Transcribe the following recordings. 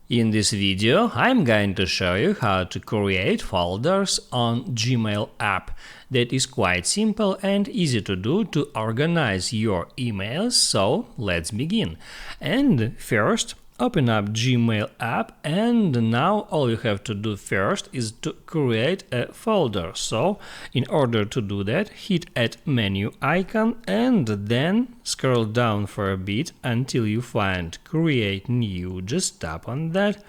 In this video, I'm going to show you how to create folders on Gmail app. That is quite simple and easy to do to organize your emails, so let's begin. And first, open up Gmail app, and now all you have to do first is to create a folder. So in order to do that, hit Add menu icon and then scroll down for a bit until you find Create New. Just tap on that.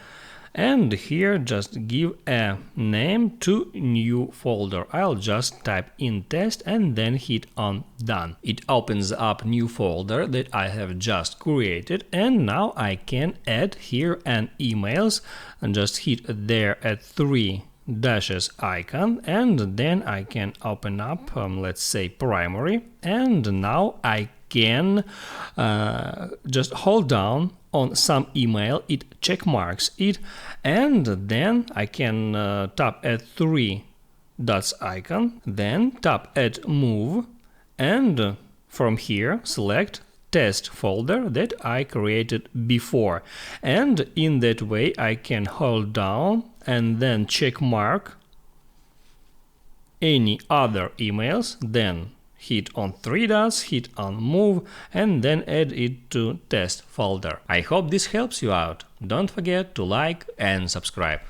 And here just give a name to new folder. I'll just type in test and then hit on done. It opens up new folder that I have just created, and now I can add here an emails and just hit there at 3 dashes icon, and then I can open up let's say primary, and now I can just hold down on some email, it check marks it, and then I can tap at 3 dots icon, then tap at move, and from here select test folder that I created before, and in that way I can hold down and then check mark any other emails, then hit on 3 dots, hit on move, and then add it to test folder. I hope this helps you out. Don't forget to like and subscribe.